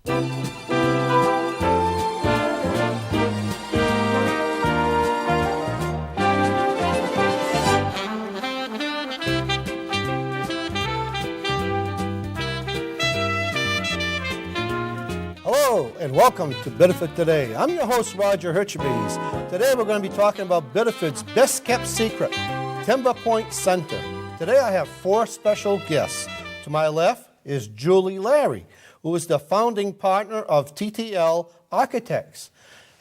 Hello and welcome to Biddeford Today. I'm your host, Roger Herchabes. Today we're going to be talking about Biddeford's best kept secret, Timber Point Center. Today I have four special guests. To my left is Julie Larry, who is the founding partner of TTL Architects.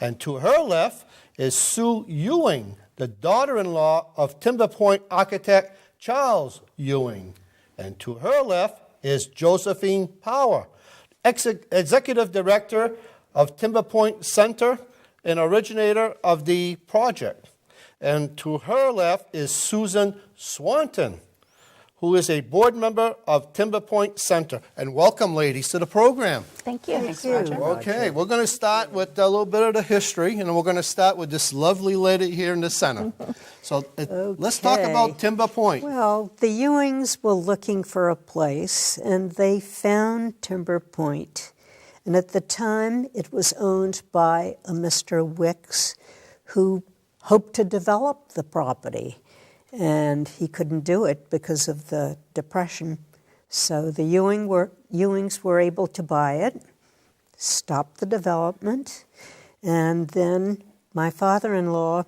And to her left is Sue Ewing, the daughter-in-law of Timber Point architect Charles Ewing. And to her left is Josephine Power, Executive Director of Timber Point Center and originator of the project. And to her left is Susan Swanton, who is a board member of Timber Point Center. And welcome, ladies, to the program. Thank you. Thanks, Roger. Okay, we're going to start with a little bit of the history, and then we're going to start with this lovely lady here in the center. So let's talk about Timber Point. Well, the Ewings were looking for a place, and they found Timber Point. And at the time, it was owned by a Mr. Wicks, who hoped to develop the property. And he couldn't do it because of the Depression. So the Ewings were able to buy it, stop the development, and then my father-in-law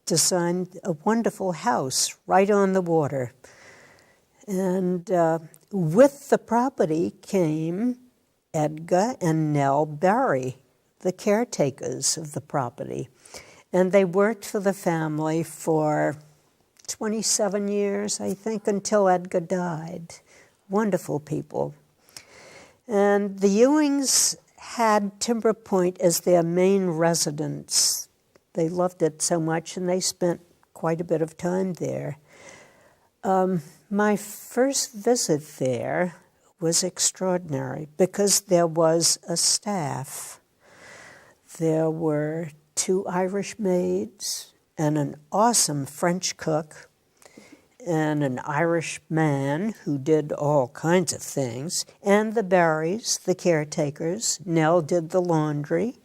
designed a wonderful house right on the water. And with the property came Edgar and Nell Berry, the caretakers of the property. And they worked for the family for 27 years, I think, until Edgar died. Wonderful people. And the Ewings had Timber Point as their main residence. They loved it so much, and they spent quite a bit of time there. My first visit there was extraordinary because there was a staff. There were 2 Irish maids, and an awesome French cook, and an Irish man who did all kinds of things, and the Barrys, the caretakers. Nell did the laundry,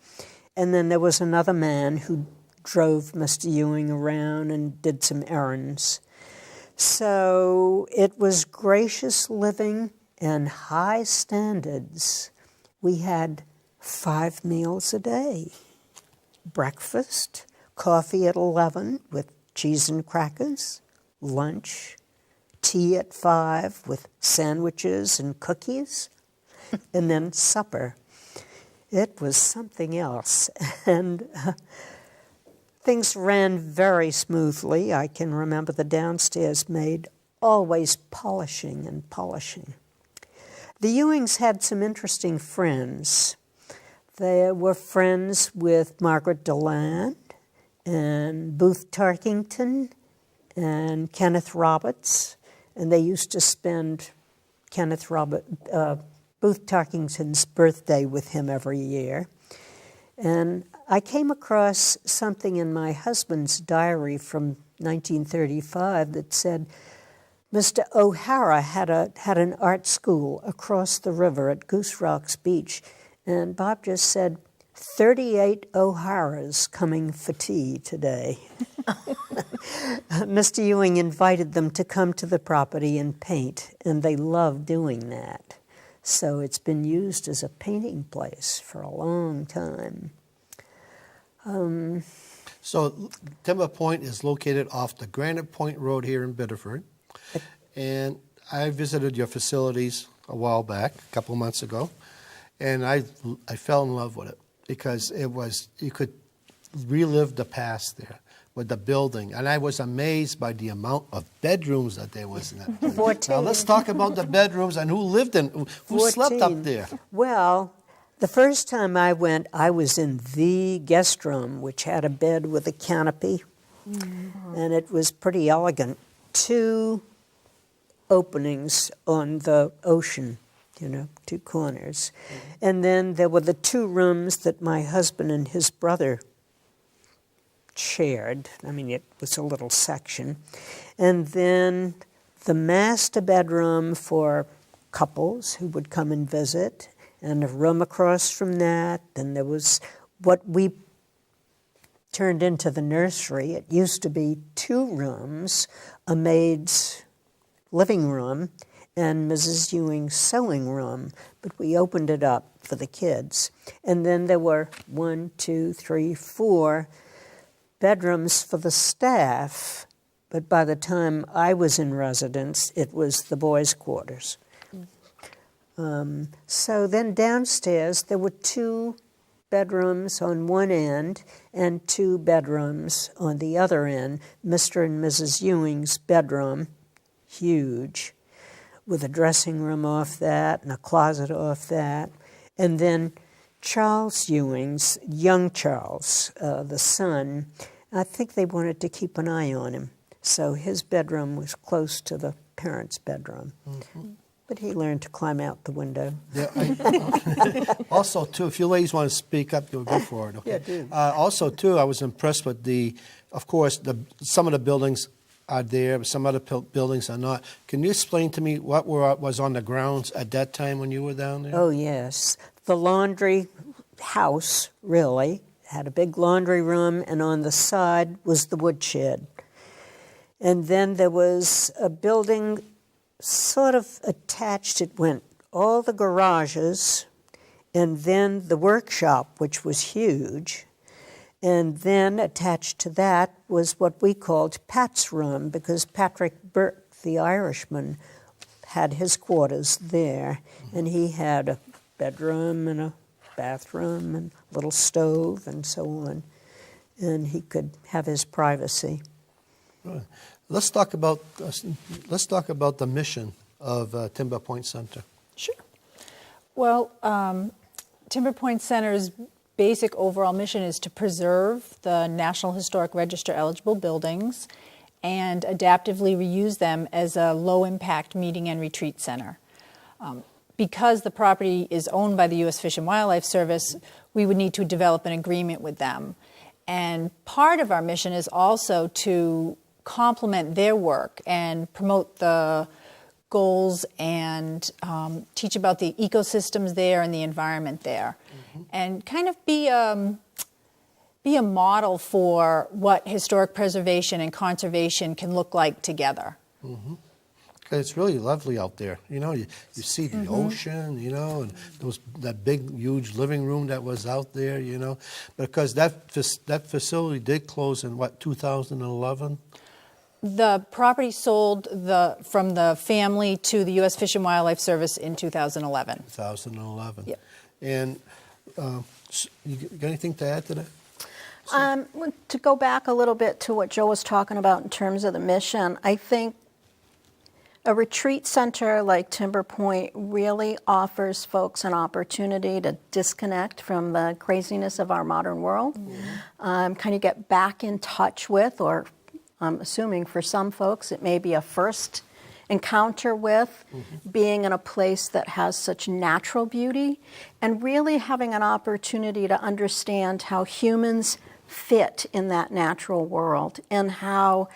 and then there was another man who drove Mr. Ewing around and did some errands. So it was gracious living and high standards. We had 5 meals a day: breakfast, coffee at 11 with cheese and crackers, lunch, tea at 5 with sandwiches and cookies, and then supper. It was something else. And things ran very smoothly. I can remember the downstairs maid always polishing and polishing. The Ewings had some interesting friends. They were friends with Margaret Deland and Booth Tarkington and Kenneth Roberts, and they used to spend Booth Tarkington's birthday with him every year. And I came across something in my husband's diary from 1935 that said Mr. O'Hara had an art school across the river at Goose Rocks Beach, and Bob just said, 38 O'Haras coming for tea today. Mr. Ewing invited them to come to the property and paint, and they loved doing that. So it's been used as a painting place for a long time. So Timber Point is located off the Granite Point Road here in Biddeford. And I visited your facilities a while back, a couple months ago, and I fell in love with it. Because you could relive the past there with the building. And I was amazed by the amount of bedrooms that there was in that place. 14. Now let's talk about the bedrooms and who lived in, who slept up there. Well, the first time I went, I was in the guest room, which had a bed with a canopy. Mm-hmm. And it was pretty elegant. 2 openings on the ocean. 2 corners. Mm-hmm. And then there were the 2 rooms that my husband and his brother shared. I mean, it was a little section. And then the master bedroom for couples who would come and visit, and a room across from that. Then there was what we turned into the nursery. It used to be 2 rooms, a maid's living room and Mrs. Ewing's sewing room, but we opened it up for the kids. And then there were 1, 2, 3, 4 bedrooms for the staff, but by the time I was in residence, it was the boys' quarters. So then downstairs, there were 2 bedrooms on one end and 2 bedrooms on the other end. Mr. and Mrs. Ewing's bedroom, huge, with a dressing room off that and a closet off that. And then Charles Ewing's, young Charles, the son, I think they wanted to keep an eye on him. So his bedroom was close to the parents' bedroom. Mm-hmm. But he learned to climb out the window. Yeah. Also, too, if you ladies want to speak up, you'll go for it. Okay? Yeah, do. Also, too, I was impressed with of course, some of the buildings are there, but some other buildings are not. Can you explain to me what was on the grounds at that time when you were down there? Oh, yes. The laundry house, really, had a big laundry room, and on the side was the woodshed. And then there was a building sort of attached. It went all the garages, and then the workshop, which was huge. And then attached to that was what we called Pat's room, because Patrick Burke, the Irishman, had his quarters there. And he had a bedroom and a bathroom and a little stove and so on. And he could have his privacy. Right. Let's talk about the mission of Timber Point Center. Sure. Well, Timber Point Center's basic overall mission is to preserve the National Historic Register eligible buildings and adaptively reuse them as a low-impact meeting and retreat center. Because the property is owned by the U.S. Fish and Wildlife Service, we would need to develop an agreement with them. And part of our mission is also to complement their work and promote the goals and teach about the ecosystems there and the environment there, and kind of be a model for what historic preservation and conservation can look like together. Mm-hmm. It's really lovely out there. You know, you see the ocean, you know, and that big, huge living room that was out there, you know, because that facility did close in, 2011? The property sold from the family to the U.S. Fish and Wildlife Service in 2011. 2011. Yep. And you got anything to add to that? To go back a little bit to what Joe was talking about in terms of the mission, I think a retreat center like Timber Point really offers folks an opportunity to disconnect from the craziness of our modern world, kind of get back in touch with, or I'm assuming for some folks it may be a first encounter with, being in a place that has such natural beauty, and really having an opportunity to understand how humans fit in that natural world, and how,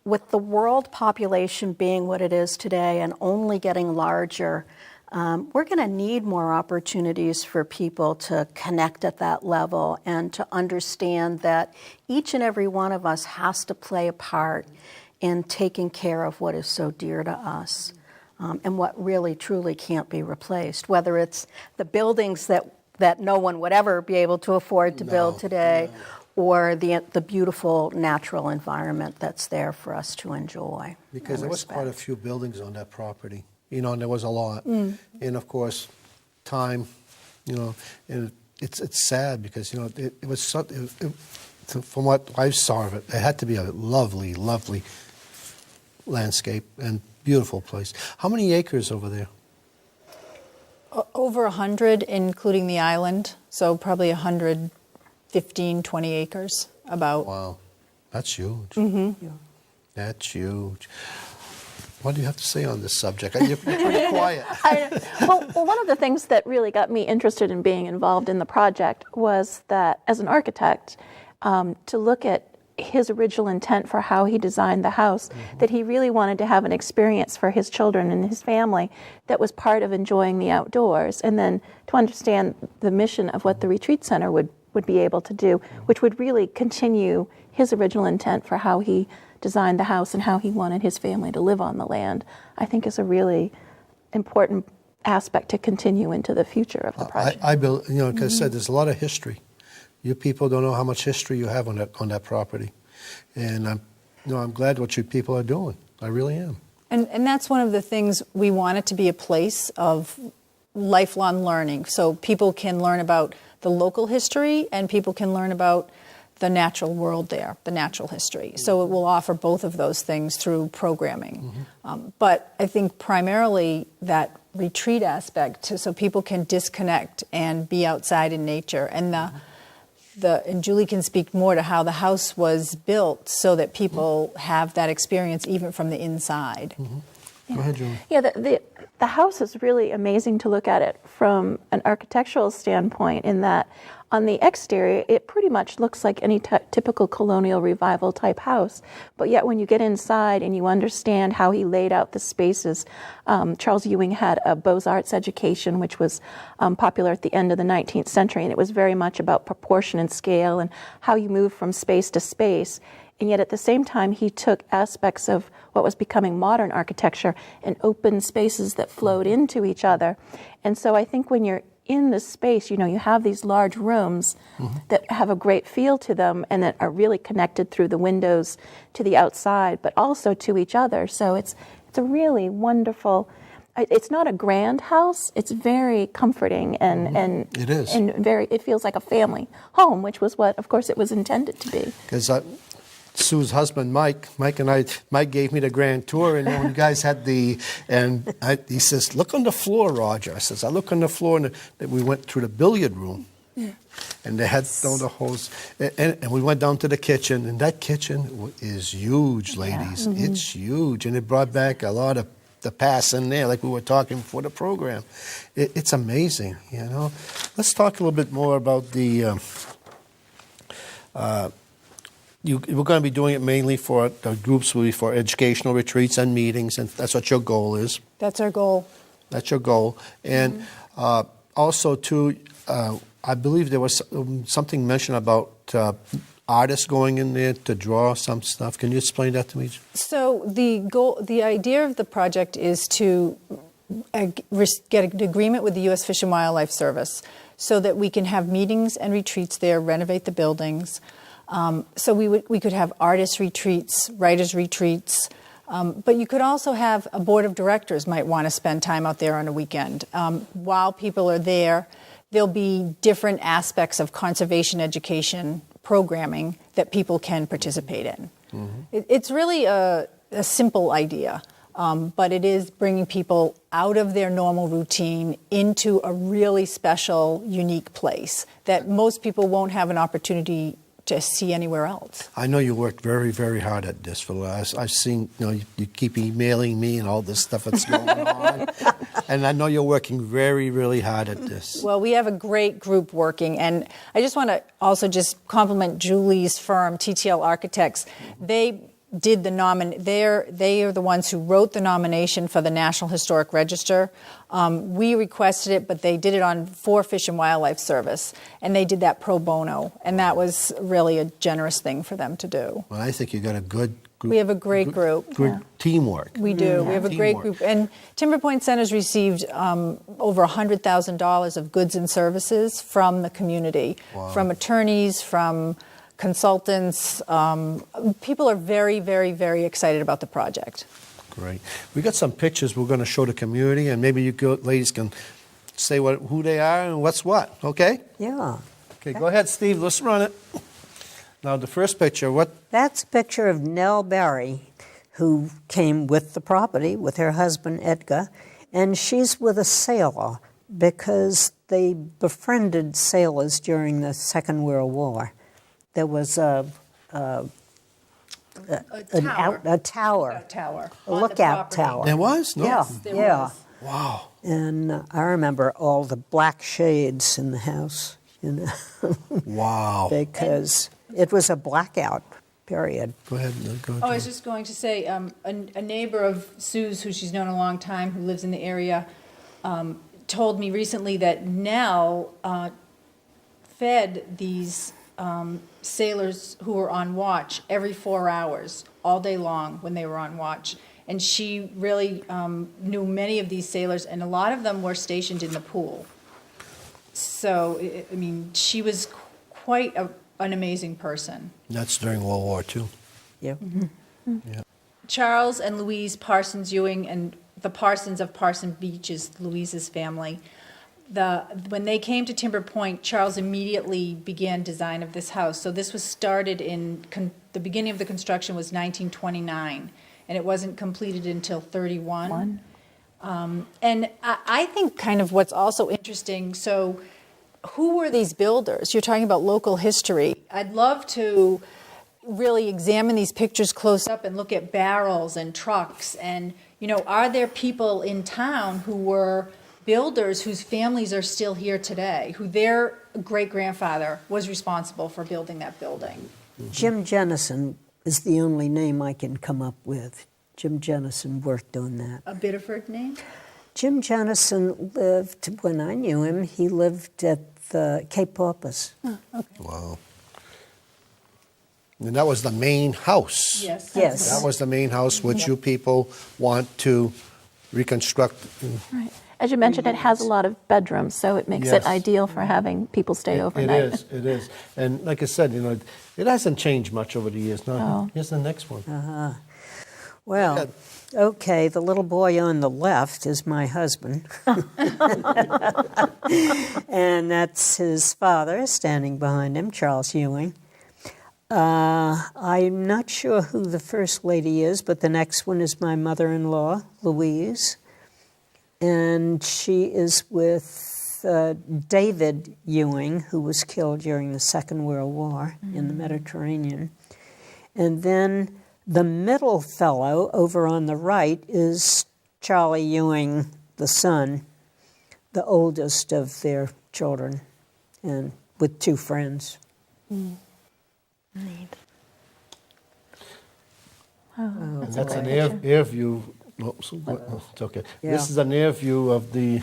with the world population being what it is today and only getting larger, we're going to need more opportunities for people to connect at that level and to understand that each and every one of us has to play a part in taking care of what is so dear to us, and what really truly can't be replaced, whether it's the buildings that no one would ever be able to afford to build today, or the beautiful natural environment that's there for us to enjoy. Because there was quite a few buildings on that property, you know, and there was a lot. And of course, time, you know, and it's sad because, you know, it was from what I saw of it, it had to be a lovely, lovely landscape and beautiful place. How many acres over there? Over 100, including the island, so probably 115, 20 acres, about. Wow, that's huge. Yeah. That's huge. What do you have to say on this subject? You're pretty quiet. Well, one of the things that really got me interested in being involved in the project was that, as an architect, to look at his original intent for how he designed the house, that he really wanted to have an experience for his children and his family that was part of enjoying the outdoors, and then to understand the mission of what the retreat center would be able to do, which would really continue his original intent for how he designed the house and how he wanted his family to live on the land, I think is a really important aspect to continue into the future of the project. Like I said, there's a lot of history. You people don't know how much history you have on that property, and I'm glad what you people are doing. I really am. And that's one of the things, we want it to be a place of lifelong learning, so people can learn about the local history and people can learn about the natural world there, the natural history. So it will offer both of those things through programming. But I think primarily that retreat aspect, so people can disconnect and be outside in nature. And and Julie can speak more to how the house was built so that people have that experience even from the inside. Go ahead, Julie. Yeah, the house is really amazing to look at it from an architectural standpoint, in that on the exterior, it pretty much looks like any typical colonial revival type house. But yet when you get inside and you understand how he laid out the spaces, Charles Ewing had a Beaux-Arts education, which was popular at the end of the 19th century, and it was very much about proportion and scale and how you move from space to space. And yet at the same time, he took aspects of what was becoming modern architecture and open spaces that flowed into each other. And so I think when you're in this space, you have these large rooms that have a great feel to them and that are really connected through the windows to the outside, but also to each other. So it's a really wonderful, it's not a grand house, it's very comforting and It is. And it feels like a family home, which was what, of course, it was intended to be. Because Sue's husband, Mike gave me the grand tour, and when you guys had he says, look on the floor, Roger. I says, I look on the floor, and we went through the billiard room, and they had the hose, and we went down to the kitchen, and that kitchen is huge, ladies. It's huge, and it brought back a lot of the past in there, like we were talking before the program. It's amazing, Let's talk a little bit more about the. We're going to be doing it mainly for the groups, will be for educational retreats and meetings, and that's what your goal is. That's our goal. That's your goal. And also, too, I believe there was something mentioned about artists going in there to draw some stuff. Can you explain that to me? So the idea of the project is to get an agreement with the U.S. Fish and Wildlife Service so that we can have meetings and retreats there, renovate the buildings. So we could have artist retreats, writers retreats, but you could also have a board of directors might want to spend time out there on a weekend. While people are there, there'll be different aspects of conservation education programming that people can participate in. It's really a simple idea, but it is bringing people out of their normal routine into a really special, unique place that most people won't have an opportunity to see anywhere else. I know you worked very, very hard at this for the last. I've seen, you keep emailing me and all this stuff that's going on. And I know you're working very, really hard at this. Well, we have a great group working, and I just want to also just compliment Julie's firm, TTL Architects. They did they are the ones who wrote the nomination for the National Historic Register. We requested it, but they did it for Fish and Wildlife Service, and they did that pro bono, and that was really a generous thing for them to do. Well, I think you got a good group. We have a great group. Good teamwork. We do. We have a great group. And Timber Point Center's received over $100,000 of goods and services from the community, from attorneys, from consultants. People are very, very, very excited about the project. Great. We got some pictures we're going to show the community, and maybe you ladies can say who they are and what's what, okay? Yeah. Okay, go ahead, Steve. Let's run it. Now, the first picture, That's a picture of Nell Barry, who came with the property with her husband, Edgar, and she's with a sailor because they befriended sailors during the Second World War. There was a lookout tower. There was? No. Yeah, yeah. Wow. And I remember all the black shades in the house, Wow. because it was a blackout period. Go ahead. Go ahead. Oh, I was just going to say, a neighbor of Sue's, who she's known a long time, who lives in the area, told me recently that Nell fed these sailors who were on watch every 4 hours, all day long when they were on watch. And she really knew many of these sailors, and a lot of them were stationed in the pool. So, I mean, she was quite an amazing person. That's during World War II. Yeah. Yeah. Charles and Louise Parsons Ewing, and the Parsons of Parson Beach is Louise's family. When they came to Timber Point, Charles immediately began design of this house. So this was started in, the beginning of the construction was 1929, and it wasn't completed until 31. And I think kind of what's also interesting, so who were these builders? You're talking about local history. I'd love to really examine these pictures close up and look at barrels and trucks. And, you know, are there people in town who were builders whose families are still here today, who their great-grandfather was responsible for building that building? Jim Jennison is the only name I can come up with. Jim Jennison worked on that. A Biddeford name? Jim Jennison lived, when I knew him, he lived at the Cape Porpoise. Wow. And that was the main house. Yes. Yes. That was the main house which you people want to reconstruct. Right. As you mentioned, it has a lot of bedrooms, so it makes Yes. it ideal for having people stay overnight. It is. And like I said, you know, it hasn't changed much over the years. No, Oh. here's the next one. Well, okay, the little boy on the left is my husband. And that's his father standing behind him, Charles Ewing. I'm not sure who the first lady is, but the next one is my mother-in-law, Louise. And she is with David Ewing, who was killed during the Second World War in the Mediterranean. And then the middle fellow over on the right is Charlie Ewing, the son, the oldest of their children, and with two friends. And that's an air view. Oh, it's okay. Yeah. This is an air view of the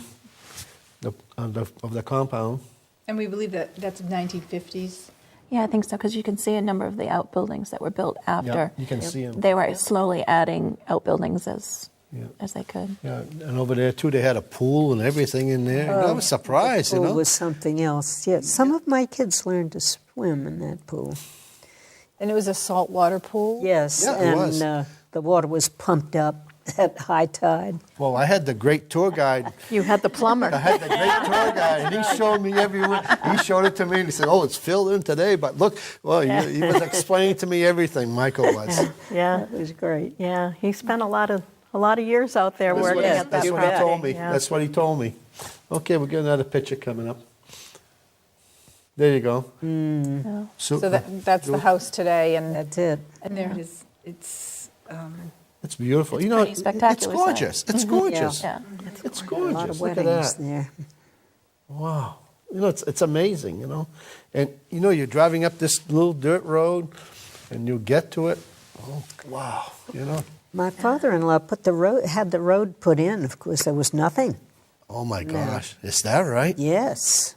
compound. And we believe that that's 1950s. Yeah, I think so, because you can see a number of the outbuildings that were built after. you can see 'em. They were slowly adding outbuildings as Yeah. they could. Yeah, and over there too, they had a pool and everything in there. I was surprised, you Pool know. was something else. Yeah, some of my kids learned to swim in that pool. And it was a saltwater pool? Yes, Yeah, it and was. The water was pumped up at high tide. Well, I had the great tour guide. You had the plumber. I had the great tour guide, and he showed me everywhere. He showed it to me, and he said, "Oh, it's filled in today, but look." Well, he was explaining to me everything. Michael was. Yeah, It was great. yeah. He spent a lot of years out there working at that That's what he property. told me. Yeah. That's what he told me. Okay, we'll get another picture coming up. There you go. So that's the house today, and That's it. there it is. It's It's beautiful. It's You know, pretty it's spectacular gorgeous. It's gorgeous. Yeah. It's A lot gorgeous. of Look at weddings that. there. Wow. You know, it's amazing, you know. And, you know, you're driving up this little dirt road, and you get to it. Oh, wow. You know. My father-in-law had the road put in. Of course, there was nothing. Oh, my gosh. Is that right? Yes.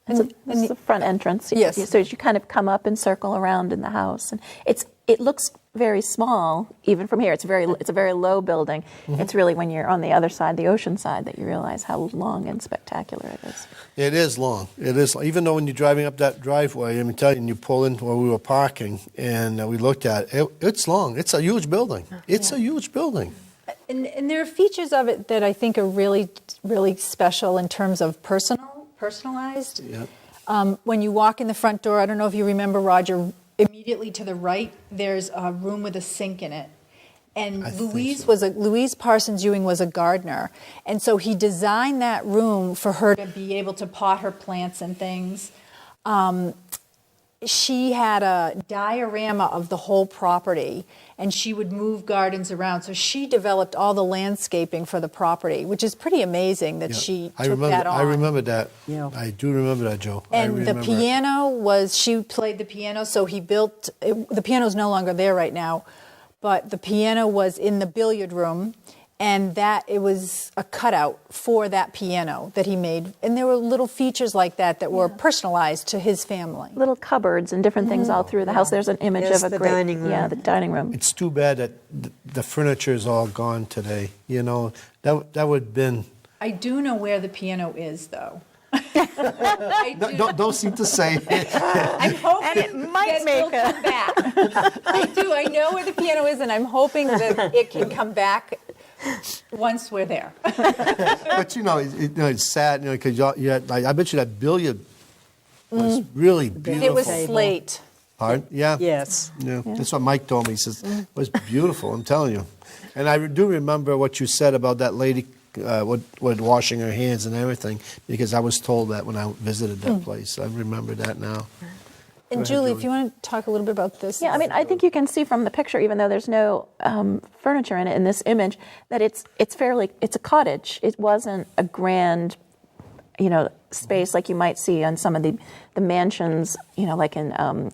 This is the front entrance. Yes. So as you kind of come up and circle around in the house, and it looks very small even from here. It's a very low building. It's really when you're on the other side, the ocean side, that you realize how long and spectacular it is. It is long. It is. Even though when you're driving up that driveway, I'm telling you, and you pull in where we were parking, and we looked at it, it's long. It's a huge building. It's a huge building. and there are features of it that I think are really, really special in terms of personalized. Yeah. When you walk in the front door, I don't know if you remember, Roger, immediately to the right, there's a room with a sink in it. And I think Louise Parsons Ewing was a gardener. And so he designed that room for her to be able to pot her plants and things. she had a diorama of the whole property, and she would move gardens around. So she developed all the landscaping for the property, which is pretty amazing that she took that on. I remember that. Yeah. I do remember that, Joe. I And the remember it. piano was, she played the piano, so he built, the piano's no longer there right now, but the piano was in the billiard room, and that it was a cutout for that piano that he made. And there were little features like that were personalized to his family. Little cupboards and different things all through the house. There's an image There's of a the great, dining room. yeah, the dining room. It's too bad that the furniture is all gone today. You know, that would have been. I do know where the piano is, though. I do. Don't seem to say it. I'm hoping And it might that make it'll come back. I do. I know where the piano is, and I'm hoping that it can come back once we're there. But it's sad, because you had, I bet you that billiard was really beautiful. It was Table. slate. Pardon? Yeah. Yes. Yeah. That's what Mike told me. He says it was beautiful. I'm telling you. And I do remember what you said about that lady with washing her hands and everything, because I was told that when I visited that place. I remember that now. And ahead, Julie, if Julie. you want to talk a little bit about this. Yeah, I mean, I think you can see from the picture, even though there's no furniture in it in this image, that it's a cottage. It wasn't a grand, space like you might see on some of the mansions, like in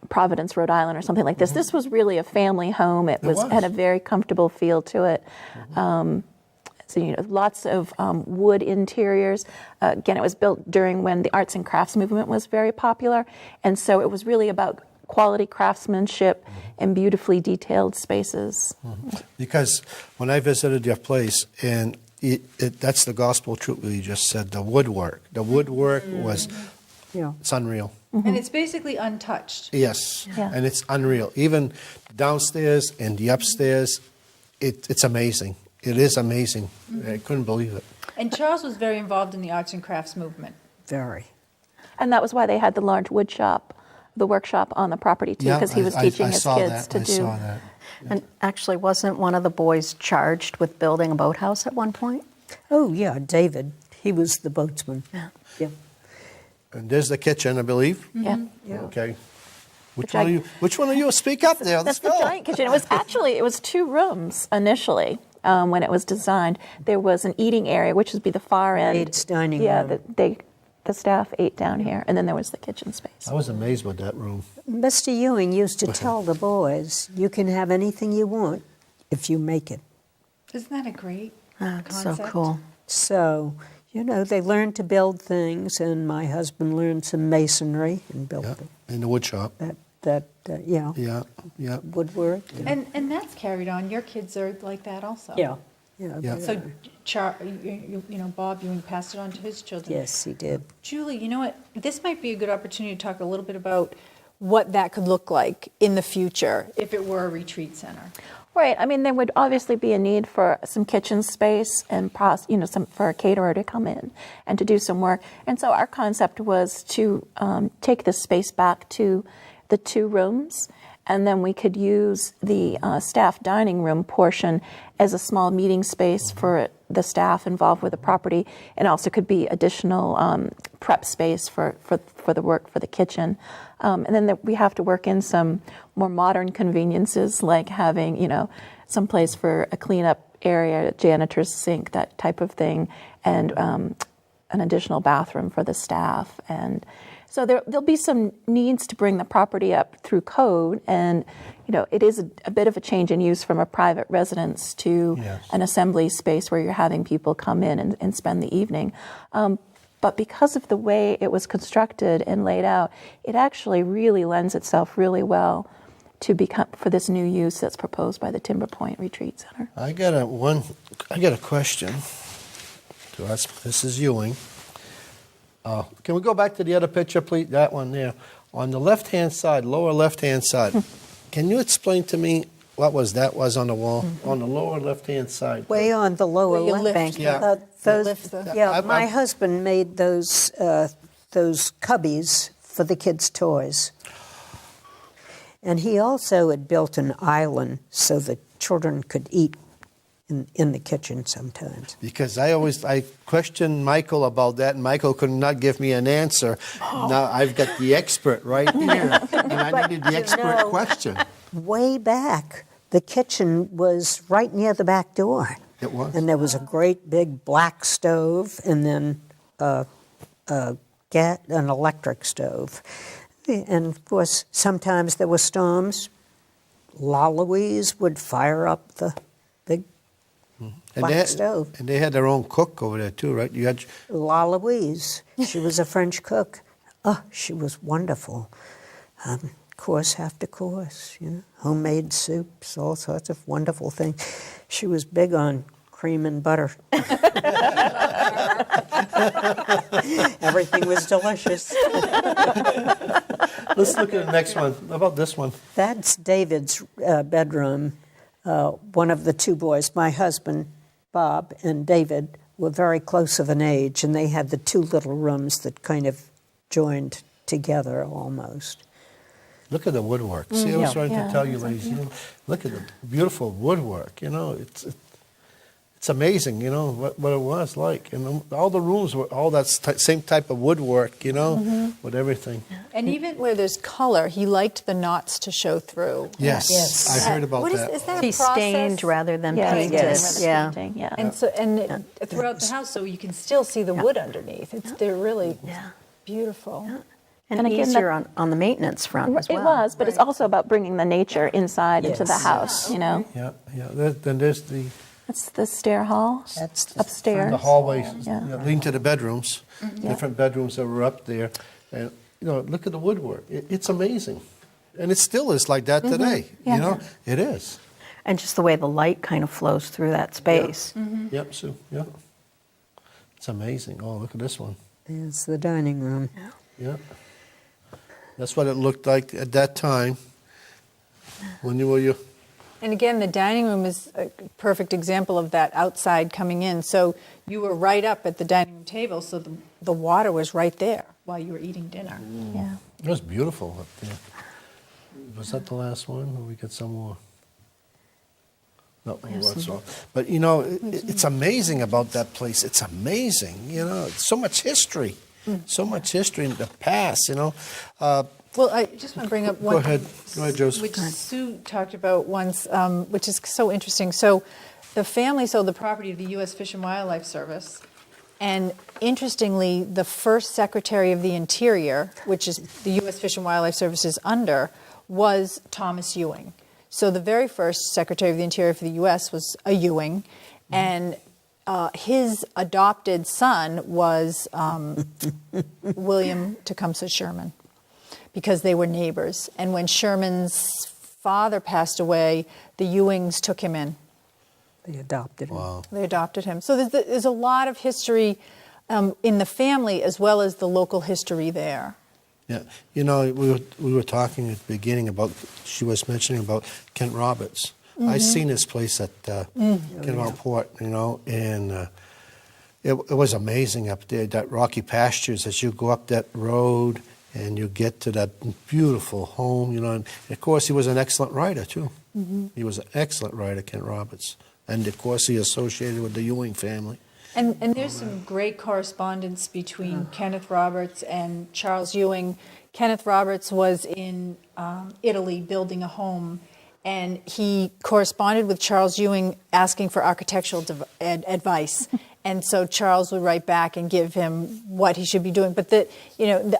Providence, Rhode Island, or something like this. This was really a family home. It was. had a very comfortable feel to it. So, lots of wood interiors. Again, it was built during when the arts and crafts movement was very popular. And so it was really about quality craftsmanship and beautifully detailed spaces. Because when I visited your place, and that's the gospel truth what you just said, the woodwork. The woodwork was, Yeah. it's unreal. And it's basically untouched. Yes, Yeah. and it's unreal. Even downstairs and the upstairs, it's amazing. It is amazing. I couldn't believe it. And Charles was very involved in the arts and crafts movement. Very. And that was why they had the large wood shop, the workshop on the property, too, because he was teaching his kids to do. I saw that. And actually, wasn't one of the boys charged with building a boathouse at one point? Oh, yeah, David. He was the boatsman. Yeah. And there's the kitchen, I believe. Yeah. Okay. Which The one of you? Which one of you? Speak up there. Let's That's the go. giant kitchen. It was 2 rooms initially when it was designed. There was an eating area, which would be the far end. Maid's dining Yeah, room. the staff ate down here, and then there was the kitchen space. I was amazed with that room. Mr. Ewing used to tell the boys, you can have anything you want if you make it. Isn't that a great That's so concept? cool. So, they learned to build things, and my husband learned some masonry and built In the wood shop. that Yeah. woodwork. And that's carried on. Your kids are like that also. Yeah. So, Bob Ewing passed it on to his children. Yes, he did. Julie, you know what? This might be a good opportunity to talk a little bit about what that could look like in the future if it were a retreat center. Right. I mean, there would obviously be a need for some kitchen space and for a caterer to come in and to do some work. And so our concept was to take this space back to the 2 rooms, and then we could use the staff dining room portion as a small meeting space for the staff involved with the property, and also could be additional prep space for the work for the kitchen. And then we have to work in some more modern conveniences, like having, some place for a cleanup area, janitor's sink, that type of thing, and an additional bathroom for the staff. And so there'll be some needs to bring the property up through code, and it is a bit of a change in use from a private residence to an assembly space where you're having people come in and spend the evening. But because of the way it was constructed and laid out, it actually really lends itself really well for this new use that's proposed by the Timber Point Retreat Center. I got a question to ask Mrs. Ewing. Can we go back to the other picture, please? That one there. On the left-hand side, lower left-hand side, can you explain to me what was on the wall? On the lower left-hand side. Way on the lower Where you left lift bank. Yeah. lift the- My husband made those cubbies for the kids' toys. And he also had built an island so the children could eat in the kitchen sometimes. Because I questioned Michael about that, and Michael could not give me an answer. Now I've got the expert right here, and I needed the expert know- question. Way back, the kitchen was right near the back door. It was? And there was a great big black stove and then an electric stove. And of course, sometimes there were storms. La Louise would fire up the big black stove. And they had their own cook over there too, right? You had La Louise, she was a French cook. Oh, she was wonderful. Course after course, homemade soups, all sorts of wonderful things. She was big on cream and butter. Everything was delicious. Let's look at the next one. How about this one? That's David's bedroom. One of the two boys, my husband, Bob, and David, were very close of an age, and they had the two little rooms that kind of joined together almost. Look at the woodwork. See, I was trying to Yeah, tell you, ladies. Look at the beautiful woodwork. It's amazing. What it was like, and all the rooms were all that same type of woodwork. With everything. And even where there's color, he liked the knots to show through. Yes, I heard about What is, that. is that a He process? stained rather than Yeah, painted. Yes. Yeah. painting, yeah. And throughout the house, so you can still see the wood underneath. They're really beautiful. And again, easier on the maintenance front as well. It was, but it's also about bringing the nature inside into the Yes. house, Yeah. Then there's the It's the stair hall That's the- upstairs. the hallways Yeah. leading to the bedrooms. Different bedrooms that were up there, and look at the woodwork. It's amazing, and it still is like that today. Yeah. It is. And just the way the light kind of flows through that space. Yep, Sue. Yep. It's amazing. Oh, look at this one. It's the dining room. Yep. That's what it looked like at that time. When you were And again, the dining room is a perfect example of that outside coming in. So you were right up at the dining room table, so the water was right there while you were eating dinner. Yeah. It was beautiful up there. Was that the last one, or we got some more? No, that's all. But it's amazing about that place. It's amazing. It's so much history, so much history in the past. Well, I just want to bring up one Go ahead. thing, Go ahead, Joseph. which Sue talked about once, which is so interesting. So the family sold the property to the U.S. Fish and Wildlife Service. And interestingly, the first Secretary of the Interior, which is the U.S. Fish and Wildlife Service is under, was Thomas Ewing. So the very first Secretary of the Interior for the U.S. was a Ewing, and his adopted son was William Tecumseh Sherman, because they were neighbors. And when Sherman's father passed away, the Ewings took him in. They adopted him. Wow. They adopted him. So there's a lot of history in the family as well as the local history there. Yeah, we were talking at the beginning about. She was mentioning about Kent Roberts. I seen his place at Kent Port, and it was amazing up there. That rocky pastures as you go up that road and you get to that beautiful home, And of course, he was an excellent writer too. He was an excellent writer, Kent Roberts, and of course, he associated with the Ewing family. And there's some great correspondence between Kenneth Roberts and Charles Ewing. Kenneth Roberts was in Italy building a home, and he corresponded with Charles Ewing asking for architectural advice. And so Charles would write back and give him what he should be doing. But the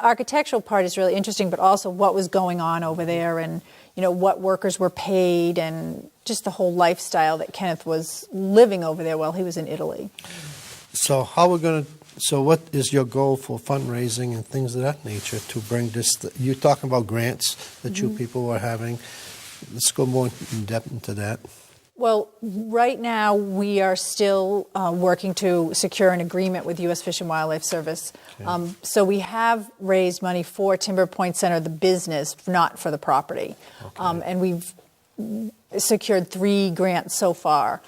architectural part is really interesting, but also what was going on over there, and what workers were paid, and just the whole lifestyle that Kenneth was living over there while he was in Italy. So what is your goal for fundraising and things of that nature to bring this? You're talking about grants that you people are having. Let's go more in depth into that. Well, right now we are still working to secure an agreement with U.S. Fish and Wildlife Service. Okay. So we have raised money for Timber Point Center, the business, not for the property. Okay. And we've secured 3 grants so far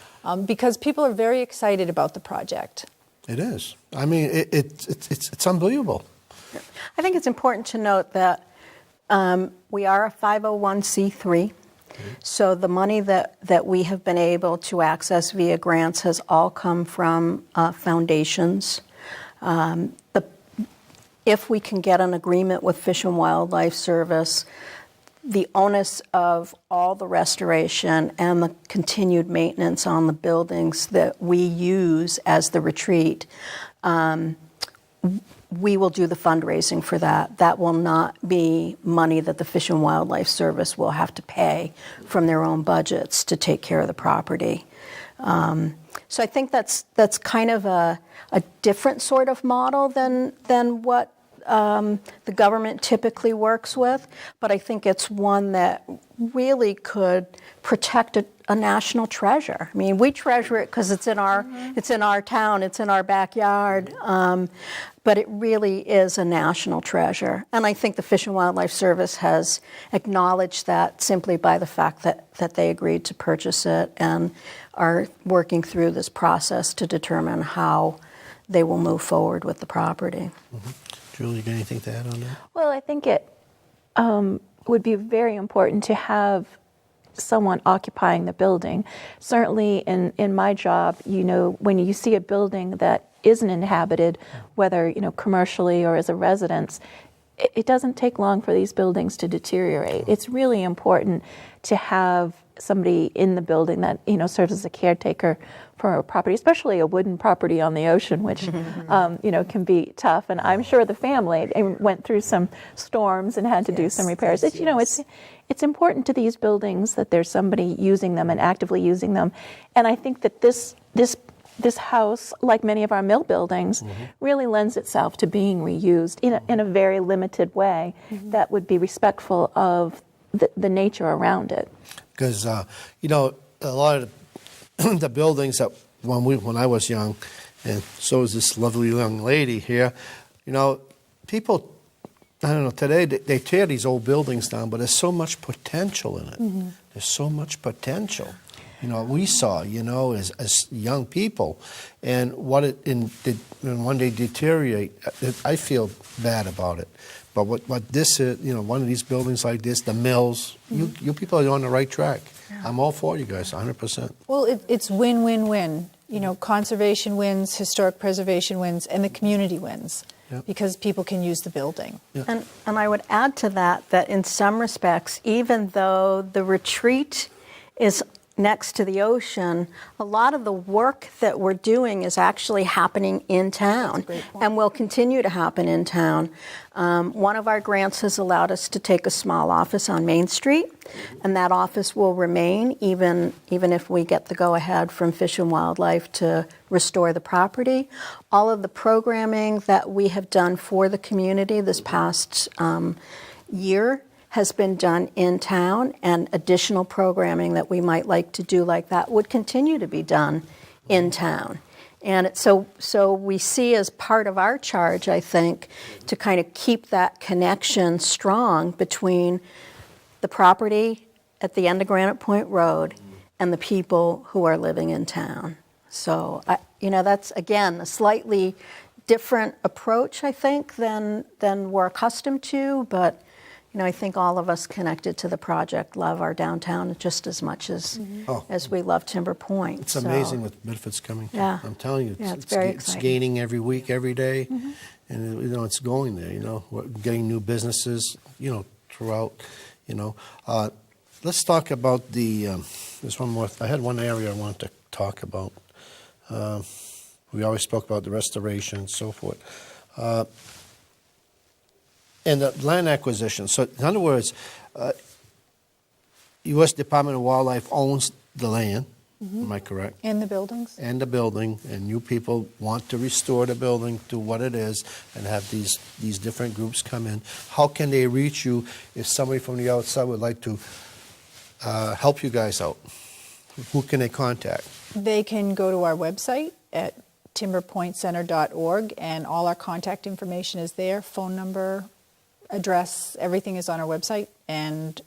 because people are very excited about the project. It is. I mean, it's unbelievable. I think it's important to note that we are a 501c3, So the money that we have been able to access via grants has all come from foundations. If we can get an agreement with Fish and Wildlife Service, the onus of all the restoration and the continued maintenance on the buildings that we use as the retreat, we will do the fundraising for that. That will not be money that the Fish and Wildlife Service will have to pay from their own budgets to take care of the property. So I think that's kind of a different sort of model than what the government typically works with, but I think it's one that really could protect a national treasure. I mean, we treasure it because it's in our town, it's in our backyard, but it really is a national treasure. And I think the Fish and Wildlife Service has acknowledged that simply by the fact that they agreed to purchase it and are working through this process to determine how they will move forward with the property. Mm-hmm. Julie, you got anything to add on that? Well, I think it would be very important to have someone occupying the building. Certainly in my job, when you see a building that isn't inhabited, whether commercially or as a residence, it doesn't take long for these buildings to deteriorate. It's really important to have somebody in the building that serves as a caretaker for a property, especially a wooden property on the ocean, which can be tough. And I'm sure the family went through some storms and had to do some repairs. It's important to these buildings that there's somebody using them and actively using them. And I think that this house, like many of our mill buildings, really lends itself to being reused in a very limited way that would be respectful of the nature around it. Because, a lot of the buildings that when I was young, and so is this lovely young lady here, people, I don't know, today they tear these old buildings down, but there's so much potential in it. Mm-hmm. There's so much potential. We saw, as young people, and when they deteriorate, I feel bad about it. But what this is, one of these buildings like this, the mills, you people are on the right track. Yeah. I'm all for you guys, 100%. Well, it's win-win-win. Conservation wins, historic preservation wins, and the community wins. Yep. Because people can use the building. Yep. And I would add to that in some respects, even though the retreat is next to the ocean, a lot of the work that we're doing is actually happening in town and will continue to happen in town. One of our grants has allowed us to take a small office on Main Street, and that office will remain even if we get the go-ahead from Fish and Wildlife to restore the property. All of the programming that we have done for the community this past year has been done in town, and additional programming that we might like to do like that would continue to be done in town. And so we see as part of our charge, I think, to kind of keep that connection strong between the property at the end of Granite Point Road and the people who are living in town. So, that's, again, a slightly different approach, I think, than we're accustomed to, but I think all of us connected to the project love our downtown just as much as we love Timber Point. It's amazing what benefits coming. Yeah. I'm telling you, it's very exciting. It's gaining every week, every day, and it's going there. We're getting new businesses, throughout. Let's talk about there's one more. I had one area I wanted to talk about. We always spoke about the restoration and so forth. And the land acquisition. So, in other words, U.S. Department of Wildlife owns the land. Am I correct? And the buildings. And the building, and you people want to restore the building to what it is, and have these different groups come in. How can they reach you if somebody from the outside would like to help you guys out? Who can they contact? They can go to our website at timberpointcenter.org, and all our contact information is there. Phone number, address, everything is on our website, and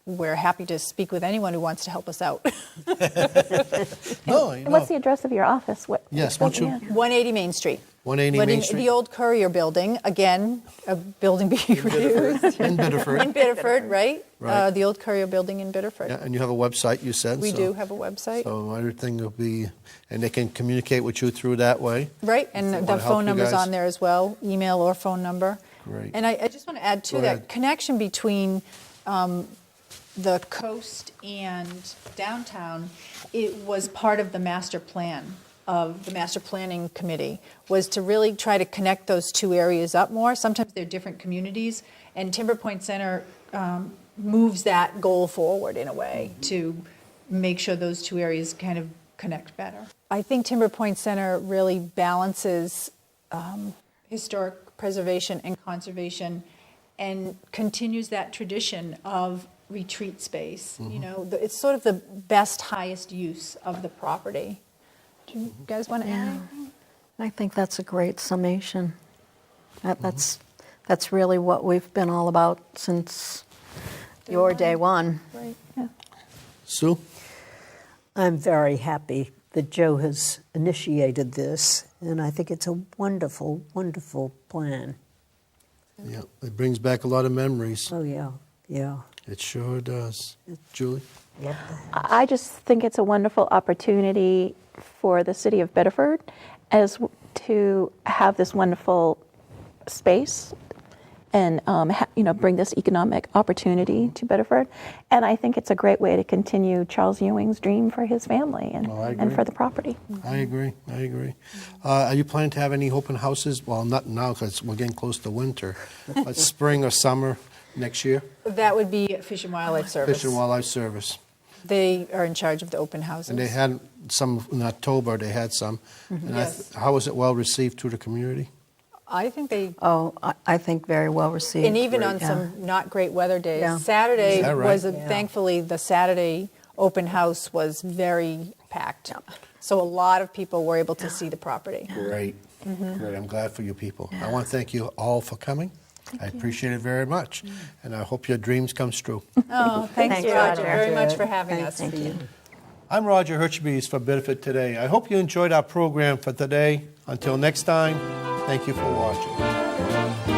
we're happy to speak with anyone who wants to help us out. And what's the address of your office? Yes, won't you? 180 Main Street. 180 But Main in Street? the old Courier building, again, a building being reused. In Biddeford. In Biddeford, right? Right. The old Courier building in Biddeford. Yeah, and you have a website, you said? We so- do have a website. So everything will be, and they can communicate with you through that way? Right, and If they the wanna help phone you number's guys. on there as well, email or phone number. Great. And I just want to add to Go that ahead. connection between the coast and downtown. It was part of the master plan of the master planning committee, was to really try to connect those two areas up more. Sometimes they're different communities, and Timber Point Center moves that goal forward in a way to make sure those two areas kind of connect better. I think Timber Point Center really balances historic preservation and conservation and continues that tradition of retreat space. You know, it's sort of the best, highest use of the property. Do you guys want to add anything? I think that's a great summation. That's really what we've been all about since your day one. Right. Yeah. Sue? I'm very happy that Joe has initiated this, and I think it's a wonderful, wonderful plan. Yeah, it brings back a lot of memories. Oh, yeah, yeah. It sure does. Julie? Love that. I just think it's a wonderful opportunity for the city of Biddeford to have this wonderful space and bring this economic opportunity to Biddeford. And I think it's a great way to continue Charles Ewing's dream for his family I agree. and for the property. I agree. Are you planning to have any open houses? Well, not now because we're getting close to winter, but spring or summer next year? That would be Fish and Wildlife Service. Fish and Wildlife Service. They are in charge of the open houses. And they had some in October, they had some. And Yes. how was it well received to the community? I think they, Oh, I think very well received. and even on Yeah. some not great weather days. Yeah. Saturday Is that right? was, Yeah. thankfully, the Saturday open house was very packed. So a lot of people were able to see the property. Great. Great. I'm glad for you people. I want to thank you all for coming. I appreciate it very much. And I hope your dreams come true. Oh, thanks, Thank you, Roger, Roger. very much for having us. Thank you. I'm Roger Hirschbees for Benefit Today. I hope you enjoyed our program for today. Until next time, thank you for watching.